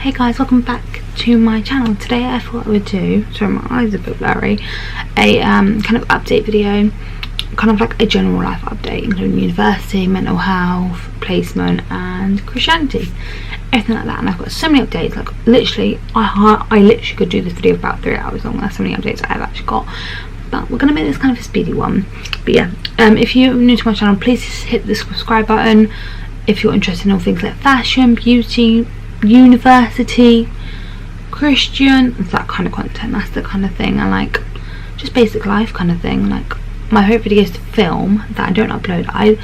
Hey guys, welcome back to my channel. Today I thought I would do, sorry my eyes are a bit blurry, a kind of update video, kind of like a general life update, including university, mental health, placement and Christianity, everything like that. And I've got so many updates, like literally I literally could do this video about 3 hours long. That's how many updates I've actually got, but we're going to make this kind of a speedy one. But yeah, if you're new to my channel, please hit the subscribe button if you're interested in all things like fashion, beauty, university, Christian, it's that kind of content. That's the kind of thing I like, just basic life kind of thing. Like my favourite videos to film that I don't upload.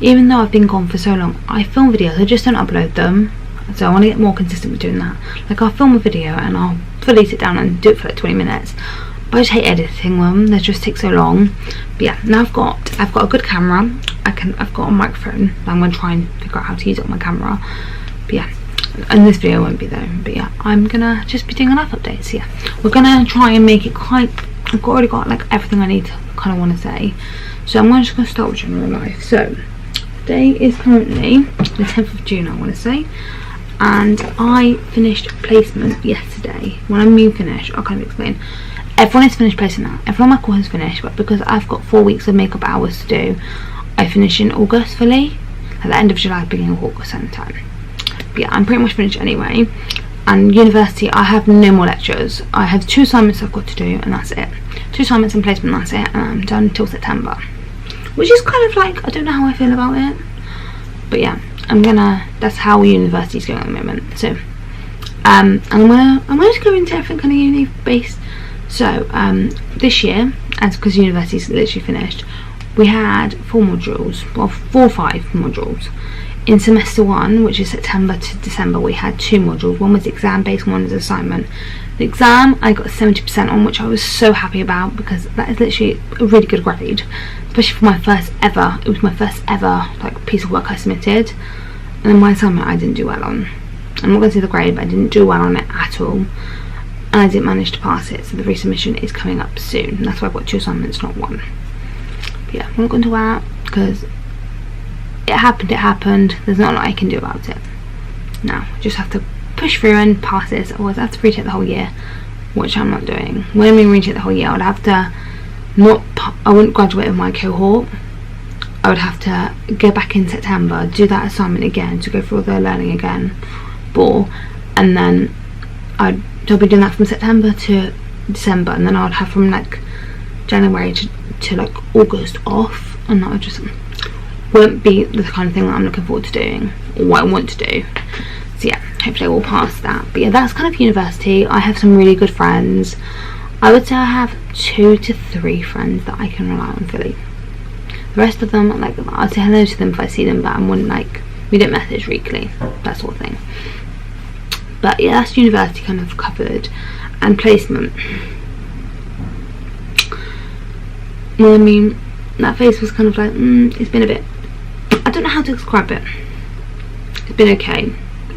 Even though I've been gone for so long, I film videos, I just don't upload them. So I want to get more consistent with doing that. Like I'll film a video and I'll fully sit down and do it for like 20 minutes. But I just hate editing them, they just take so long. But yeah, now I've got a good camera. I've got a microphone. I'm going to try and figure out how to use it on my camera. But yeah, and this video won't be though. But yeah, I'm gonna just be doing enough updates. Yeah, we're gonna try and make it quite, I've already got like everything I need to kind of want to say. So I'm just going to start with general life. So today is currently the 10th of June, I want to say, and I finished placement yesterday. When I mean finished, I'll kind of explain. Everyone has finished placement now. Everyone on my course has finished, but because I've got 4 weeks of makeup hours to do, I finish in August fully, at the end of July, beginning of August sometime. But yeah, I'm pretty much finished anyway. And university, I have no more lectures. I have 2 assignments I've got to do, and that's it. 2 assignments in placement, that's it, and I'm done until September. Which is kind of like, I don't know how I feel about it. But yeah, that's how university's going at the moment. So, I'm gonna just go into everything kind of uni based. So, this year, as because university's literally finished, we had 4 modules, well 4 or 5 modules. In semester 1, which is September to December, we had 2 modules. One was exam based, one was assignment. The exam I got 70% on, which I was so happy about because that is literally a really good grade, especially for my first ever, it was my first ever like piece of work I submitted. And then my assignment I didn't do well on. I'm not going to say the grade, but I didn't do well on it at all. And I didn't manage to pass it, so the resubmission is coming up soon. That's why I've got 2 assignments, not 1. But yeah, I'm not going to do that because it happened. There's not a lot I can do about it. Now, I just have to push through and pass this, otherwise I have to retake the whole year, which I'm not doing. When I mean retake the whole year, I would have to I wouldn't graduate with my cohort. I would have to go back in September, do that assignment again, to go through all the learning again, and then I'll be doing that from September to December, and then I would have from like January to like August off, and that would just won't be the kind of thing that I'm looking forward to doing, or what I want to do. So yeah, hopefully I will pass that. But yeah, that's kind of university. I have some really good friends. I would say I have 2 to 3 friends that I can rely on fully. The rest of them, like, I'll say hello to them if I see them, but I wouldn't like, we don't message weekly, that sort of thing. But yeah, that's university kind of covered. And placement, well, I mean, that phase was kind of like, it's been a bit, I don't know how to describe it. It's been okay,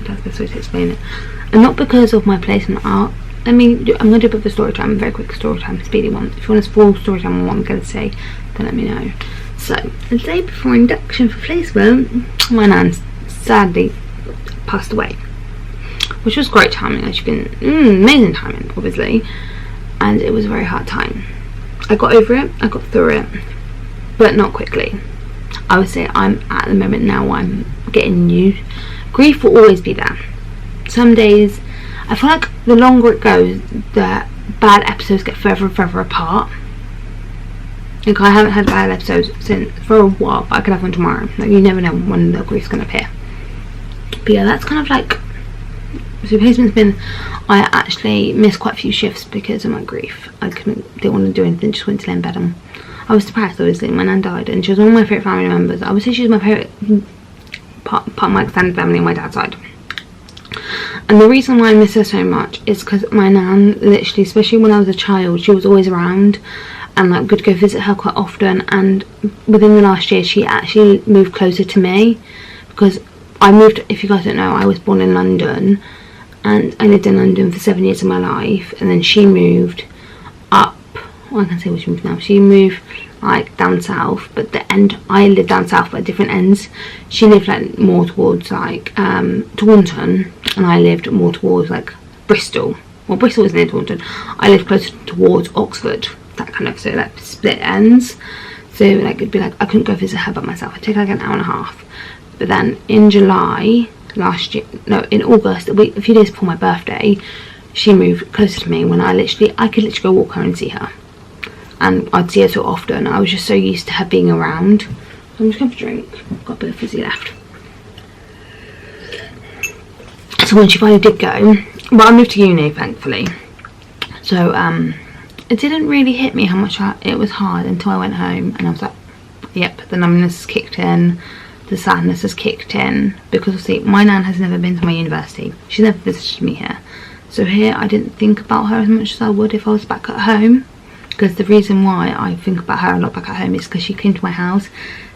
that's the best way to explain it. And not because of my placement art. I mean, I'm going to do a bit of a story time, a very quick story time, speedy one. If you want a full story time on what I'm going to say, then let me know. So, the day before induction for placement, my nan sadly passed away, which was great timing. It's been amazing timing, obviously, and it was a very hard time. I got over it, I got through it, but not quickly. I would say I'm at the moment now I'm getting used. Grief will always be there. Some days, I feel like the longer it goes, the bad episodes get further and further apart. Like I haven't had bad episodes for a while, but I could have one tomorrow. Like you never know when the grief's gonna appear. But yeah, that's kind of like, so placement's been, I actually missed quite a few shifts because of my grief. Didn't want to do anything, just went to lay in bed, and I was surprised obviously. My nan died and she was one of my favourite family members. I would say she was my favourite part of my extended family on my dad's side. And the reason why I miss her so much is because my nan, literally, especially when I was a child, she was always around, and like would go visit her quite often. And within the last year, she actually moved closer to me, because I moved, if you guys don't know, I was born in London, and I lived in London for 7 years of my life, and then she moved up, well, I can say where she moved now. She moved like down south, but the end, I live down south but at different ends. She lived like more towards like Taunton, and I lived more towards like Bristol. Well, Bristol is near Taunton. I live closer towards Oxford, that kind of, so like split ends. So like it'd be like I couldn't go visit her by myself. I'd take like an hour and a half. But then in July last year, no, in August, a few days before my birthday, she moved closer to me when I could literally go walk her and see her. And I'd see her so often. I was just so used to her being around. So I'm just going for a drink. Got a bit of fizzy left. So when she finally did go, well, I moved to uni, thankfully. So it didn't really hit me how much it was hard until I went home, and I was like, yep, the numbness has kicked in, the sadness has kicked in, because obviously my nan has never been to my university. She's never visited me here. So here I didn't think about her as much as I would if I was back at home, because the reason why I think about her a lot back at home is because she came to my house.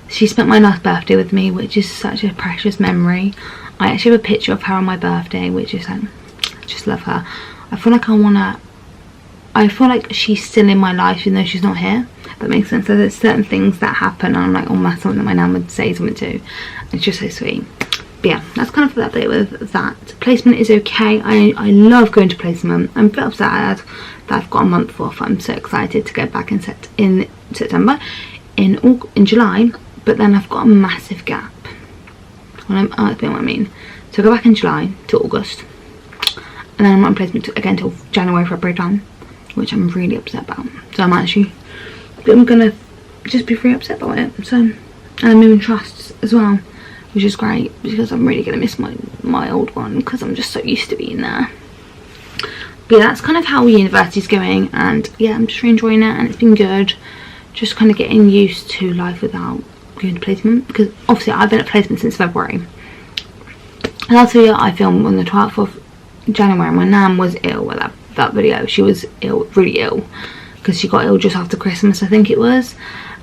She spent my last birthday with me, which is such a precious memory. I actually have a picture of her on my birthday, which is like, I just love her. I feel like she's still in my life even though she's not here. That makes sense. So there's certain things that happen and I'm like, oh, that's something that my nan would say something to. It's just so sweet. But yeah, that's kind of the update with that. Placement is okay. I love going to placement. I'm a bit upset that I've got a month off. I'm so excited to go back in September, in July, but then I've got a massive gap. I'll explain what I mean. So I go back in July to August, and then I'm not in placement again till January, February time, which I'm really upset about. So I'm gonna just be very upset about it. So, and I'm moving trusts as well, which is great because I'm really gonna miss my old one because I'm just so used to being there. But yeah, that's kind of how university's going, and yeah, I'm just really enjoying it, and it's been good. Just kind of getting used to life without going to placement, because obviously I've been at placement since February. And also, yeah, I filmed on the 12th of January. My nan was ill with that video. She was ill, really ill, because she got ill just after Christmas, I think it was.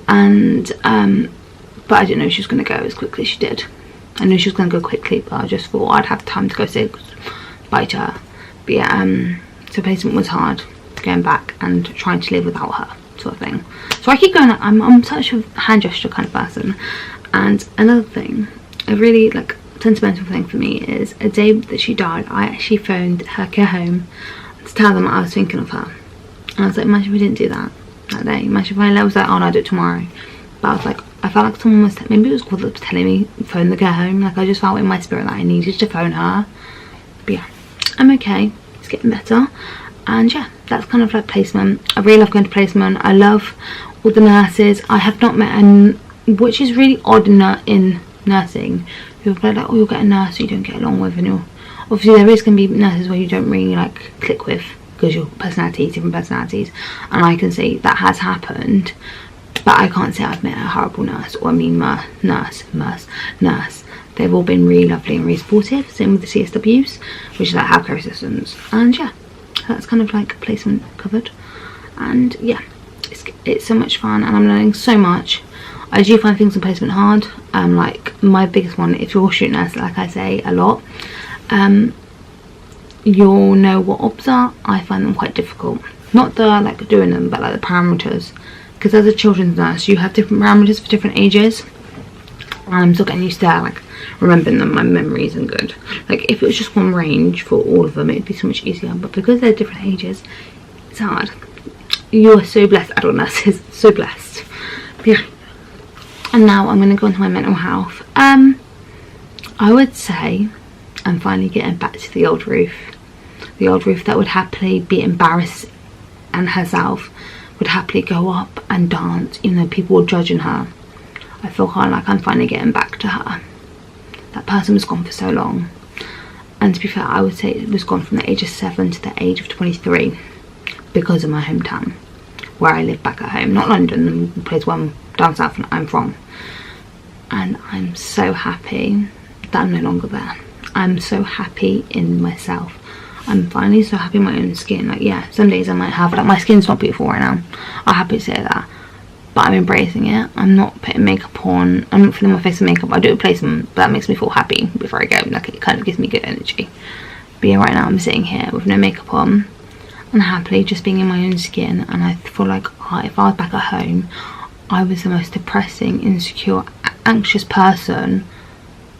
And but I didn't know she was going to go as quickly as she did. I knew she was going to go quickly, but I just thought I'd have time to go say bye to her. But yeah, so placement was hard, going back and trying to live without her, sort of thing. So I keep going, I'm such a hand gesture kind of person. And another thing, a really like sentimental thing for me is a day that she died, I actually phoned her care home to tell them I was thinking of her. And I was like, imagine if we didn't do that day. Imagine if I was like, oh no, I'll do it tomorrow. But I was like, I felt like someone was, maybe it was God that was telling me phone the care home. Like I just felt in my spirit that I needed to phone her. But yeah, I'm okay, it's getting better. And yeah, that's kind of like placement. I really love going to placement. I love all the nurses. I have not met which is really odd in nursing, who are like, oh, you'll get a nurse who you don't get along with, and obviously there is going to be nurses where you don't really like click with because your personalities, different personalities, and I can see that has happened. But I can't say I've met a horrible nurse, or I mean nurse. They've all been really lovely and really supportive. Same with the CSWs, which is like healthcare assistants. And yeah, that's kind of like placement covered. And yeah, it's so much fun, and I'm learning so much. I do find things in placement hard. Like my biggest one, if you're a student nurse, like I say a lot, you'll know what obs are. I find them quite difficult. Not the like doing them, but like the parameters. Because as a children's nurse, you have different parameters for different ages. And I'm still getting used to that, like remembering them. My memory isn't good. Like if it was just one range for all of them, it'd be so much easier. But because they're different ages, it's hard. You are so blessed, adult nurses. So blessed. But yeah. And now I'm going to go into my mental health. I would say I'm finally getting back to the old Ruth. The old Ruth that would happily be embarrassed and herself, would happily go up and dance even though people were judging her. I feel kind of like I'm finally getting back to her. That person was gone for so long. And to be fair, I would say it was gone from the age of 7 to the age of 23 because of my hometown, where I live back at home. Not London, the place where I'm down south I'm from. And I'm so happy that I'm no longer there. I'm so happy in myself. I'm finally so happy in my own skin. Like yeah, some days I might have like my skin's not beautiful right now. I'm happy to say that. But I'm embracing it. I'm not putting makeup on. I'm not filling my face with makeup. I do a placement, but that makes me feel happy before I go. Like it kind of gives me good energy. But yeah, right now I'm sitting here with no makeup on and happily just being in my own skin. And I feel like if I was back at home, I was the most depressing, insecure, anxious person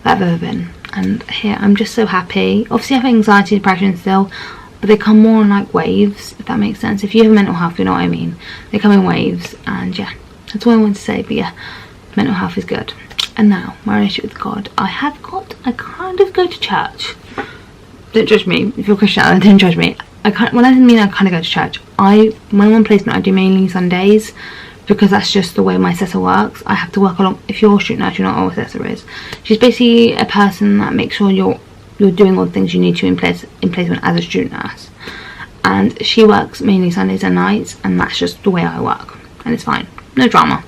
that I've ever been. And here I'm just so happy. Obviously I have anxiety, depression still, but they come more in like waves, if that makes sense. If you have mental health, you know what I mean. They come in waves, and yeah, that's all I want to say. But yeah, mental health is good. And now, my relationship with God. I kind of go to church. Don't judge me. If you're Christian, don't judge me. When I mean I kind of go to church, when I'm on placement, I do mainly Sundays, because that's just the way my assessor works. I have to work along. If you're a student nurse, you know what an assessor is. She's basically a person that makes sure you're doing all the things you need to in placement as a student nurse. And she works mainly Sundays and nights, and that's just the way I work. And it's fine. No drama.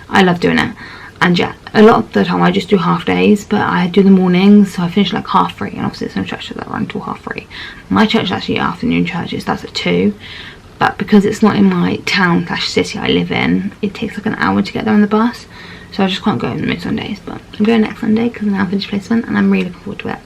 I love doing it. And yeah, a lot of the time I just do half days, but I do the mornings, so I finish like 3:30, and obviously there's no churches that run until 3:30. My church is actually afternoon church, it starts at 2, but because it's not in my town / city I live in, it takes like an hour to get there on the bus, so I just can't go on most Sundays. But I'm going next Sunday because I'm now finished placement, and I'm really looking forward to it.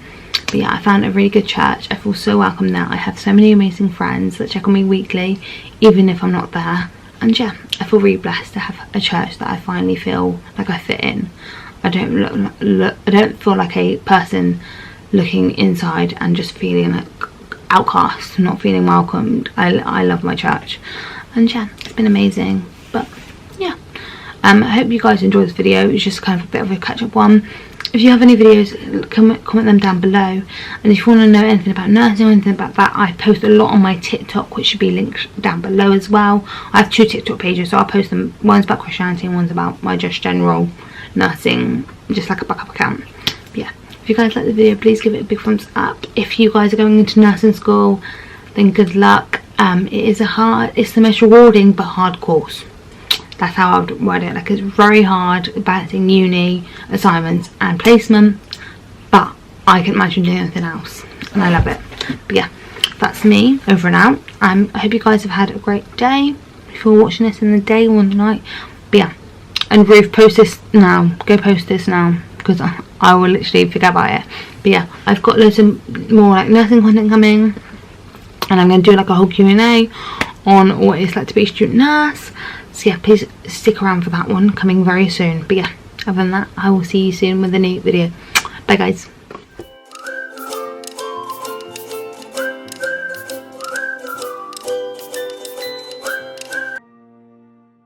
But yeah, I found a really good church. I feel so welcome there. I have so many amazing friends that check on me weekly, even if I'm not there. And yeah, I feel really blessed to have a church that I finally feel like I fit in. I don't feel like a person looking inside and just feeling like outcast, not feeling welcomed. I love my church, and yeah, it's been amazing. But yeah, I hope you guys enjoyed this video. It's just kind of a bit of a catch-up one. If you have any videos, comment them down below. And if you want to know anything about nursing or anything about that, I post a lot on my TikTok, which should be linked down below as well. I have 2 TikTok pages, so I'll post them. One's about Christianity and one's about my just general nursing, just like a backup account. But yeah, if you guys like the video, please give it a big thumbs up. If you guys are going into nursing school, then good luck. It's the most rewarding but hard course. That's how I would word it. Like, it's very hard balancing uni, assignments and placement, but I can imagine doing anything else, and I love it. But yeah, that's me, over and out. I hope you guys have had a great day, if you're watching this in the day or in the night. But yeah, and Ruth, post this now. Go post this now, because I will literally forget about it. But yeah, I've got loads of more like nursing content coming, and I'm going to do like a whole Q&A on what it's like to be a student nurse. So yeah, please stick around for that one, coming very soon. But yeah, other than that, I will see you soon with a new video. Bye guys.